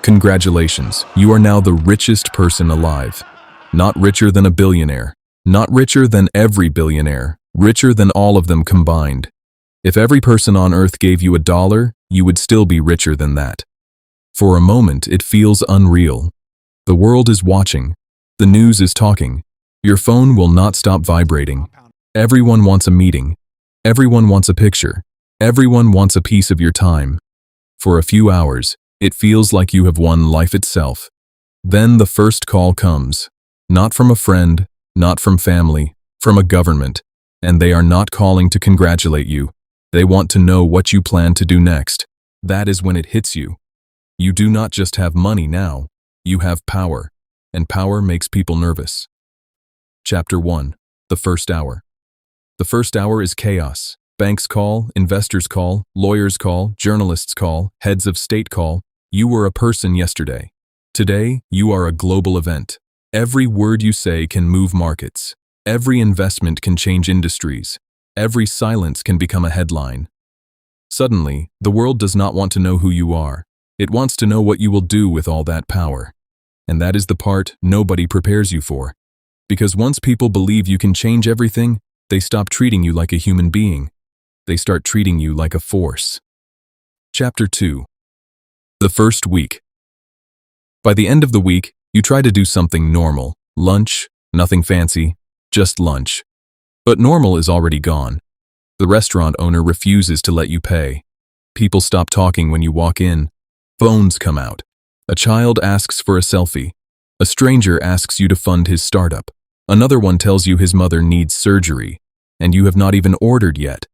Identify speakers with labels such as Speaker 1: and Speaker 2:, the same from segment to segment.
Speaker 1: Congratulations, you are now the richest person alive. Not richer than a billionaire. Not richer than every billionaire. Richer than all of them combined. If every person on earth gave you $1, you would still be richer than that. For a moment, it feels unreal. The world is watching. The news is talking. Your phone will not stop vibrating. Everyone wants a meeting. Everyone wants a picture. Everyone wants a piece of your time. For a few hours, it feels like you have won life itself. Then the first call comes. Not from a friend, not from family, from a government. And they are not calling to congratulate you. They want to know what you plan to do next. That is when it hits you. You do not just have money now. You have power. And power makes people nervous. Chapter 1. The First Hour. The first hour is chaos. Banks call, investors call, lawyers call, journalists call, heads of state call. You were a person yesterday. Today, you are a global event. Every word you say can move markets. Every investment can change industries. Every silence can become a headline. Suddenly, the world does not want to know who you are. It wants to know what you will do with all that power. And that is the part nobody prepares you for. Because once people believe you can change everything, they stop treating you like a human being. They start treating you like a force. Chapter 2. The first week. By the end of the week, you try to do something normal. Lunch, nothing fancy, just lunch. But normal is already gone. The restaurant owner refuses to let you pay. People stop talking when you walk in. Phones come out. A child asks for a selfie. A stranger asks you to fund his startup. Another one tells you his mother needs surgery, and you have not even ordered yet.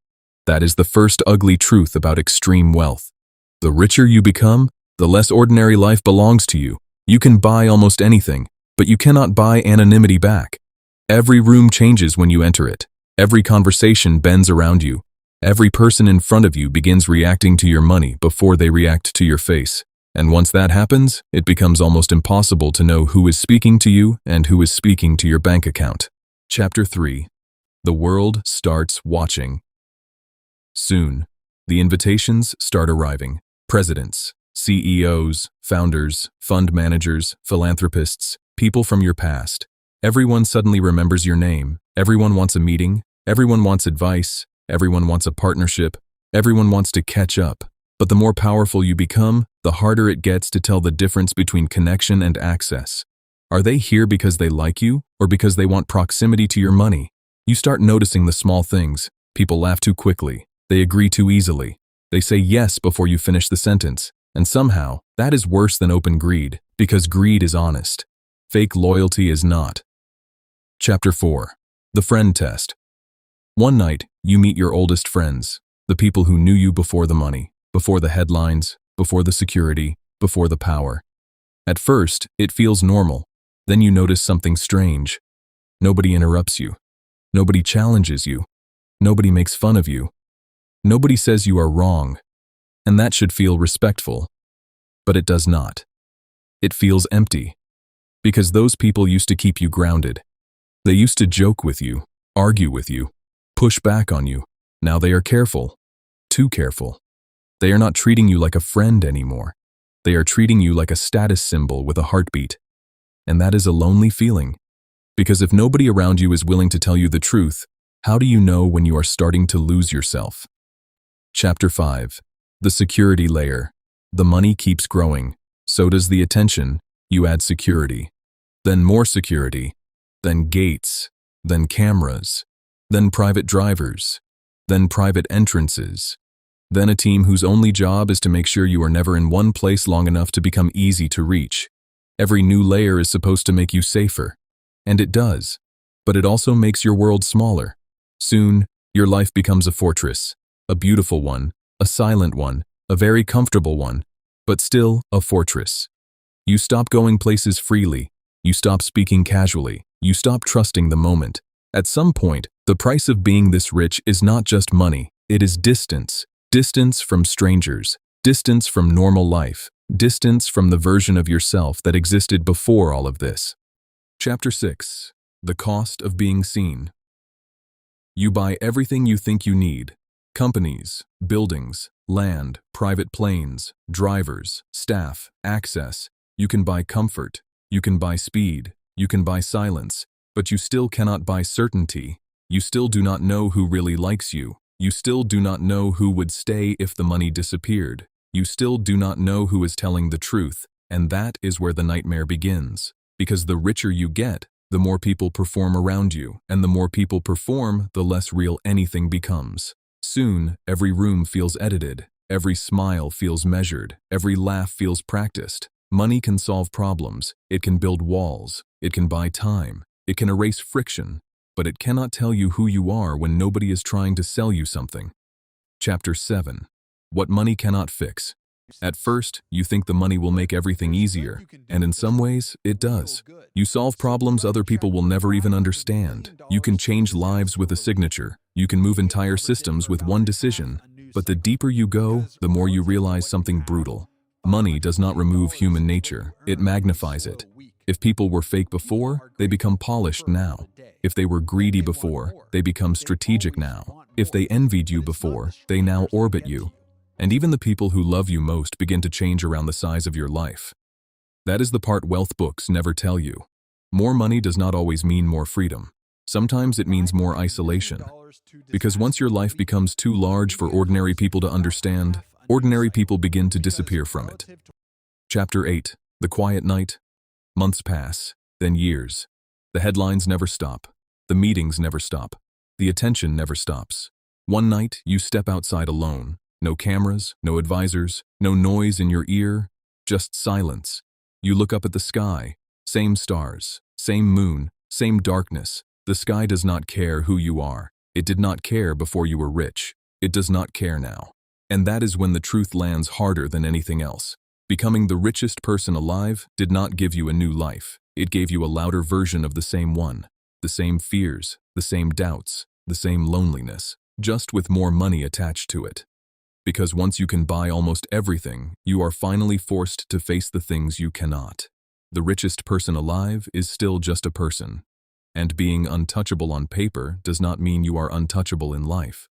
Speaker 1: That is the first ugly truth about extreme wealth. The richer you become, the less ordinary life belongs to you. You can buy almost anything, but you cannot buy anonymity back. Every room changes when you enter it. Every conversation bends around you. Every person in front of you begins reacting to your money before they react to your face. And once that happens, it becomes almost impossible to know who is speaking to you and who is speaking to your bank account. Chapter 3. The world starts watching. Soon, the invitations start arriving. Presidents, CEOs, founders, fund managers, philanthropists, people from your past. Everyone suddenly remembers your name. Everyone wants a meeting. Everyone wants advice. Everyone wants a partnership. Everyone wants to catch up. But the more powerful you become, the harder it gets to tell the difference between connection and access. Are they here because they like you, or because they want proximity to your money? You start noticing the small things. People laugh too quickly. They agree too easily. They say yes before you finish the sentence. And somehow, that is worse than open greed, because greed is honest. Fake loyalty is not. Chapter 4. The Friend Test. One night, you meet your oldest friends, the people who knew you before the money, before the headlines, before the security, before the power. At first, it feels normal. Then you notice something strange. Nobody interrupts you. Nobody challenges you. Nobody makes fun of you. Nobody says you are wrong. And that should feel respectful. But it does not. It feels empty. Because those people used to keep you grounded. They used to joke with you, argue with you, push back on you. Now they are careful. Too careful. They are not treating you like a friend anymore. They are treating you like a status symbol with a heartbeat. And that is a lonely feeling. Because if nobody around you is willing to tell you the truth, how do you know when you are starting to lose yourself? Chapter 5. The security layer. The money keeps growing. So does the attention. You add security. Then more security. Then gates. Then cameras. Then private drivers. Then private entrances. Then a team whose only job is to make sure you are never in one place long enough to become easy to reach. Every new layer is supposed to make you safer. And it does. But it also makes your world smaller. Soon, your life becomes a fortress. A beautiful one. A silent one. A very comfortable one. But still, a fortress. You stop going places freely. You stop speaking casually. You stop trusting the moment. At some point, the price of being this rich is not just money. It is distance. Distance from strangers. Distance from normal life. Distance from the version of yourself that existed before all of this. Chapter 6. The Cost of Being Seen. You buy everything you think you need. Companies, buildings, Land, private planes, drivers, staff, access. You can buy comfort. You can buy speed. You can buy silence. But you still cannot buy certainty. You still do not know who really likes you. You still do not know who would stay if the money disappeared. You still do not know who is telling the truth. And that is where the nightmare begins. Because the richer you get, the more people perform around you. And the more people perform, the less real anything becomes. Soon, every room feels edited. Every smile feels measured. Every laugh feels practiced. Money can solve problems. It can build walls. It can buy time. It can erase friction. But it cannot tell you who you are when nobody is trying to sell you something. Chapter 7. What money cannot fix. At first, you think the money will make everything easier, and in some ways, it does. You solve problems other people will never even understand. You can change lives with a signature. You can move entire systems with one decision. But the deeper you go, the more you realize something brutal. Money does not remove human nature. It magnifies it. If people were fake before, they become polished now. If they were greedy before, they become strategic now. If they envied you before, they now orbit you. And even the people who love you most begin to change around the size of your life. That is the part wealth books never tell you. More money does not always mean more freedom. Sometimes it means more isolation. Because once your life becomes too large for ordinary people to understand, ordinary people begin to disappear from it. Chapter 8. The Quiet Night. Months pass, then years. The headlines never stop. The meetings never stop. The attention never stops. One night, you step outside alone. No cameras, no advisors, no noise in your ear, just silence. You look up at the sky. Same stars, same moon, same darkness. The sky does not care who you are. It did not care before you were rich. It does not care now. And that is when the truth lands harder than anything else. Becoming the richest person alive did not give you a new life. It gave you a louder version of the same one. The same fears, the same doubts, the same loneliness, just with more money attached to it. Because once you can buy almost everything, you are finally forced to face the things you cannot. The richest person alive is still just a person. And being untouchable on paper does not mean you are untouchable in life.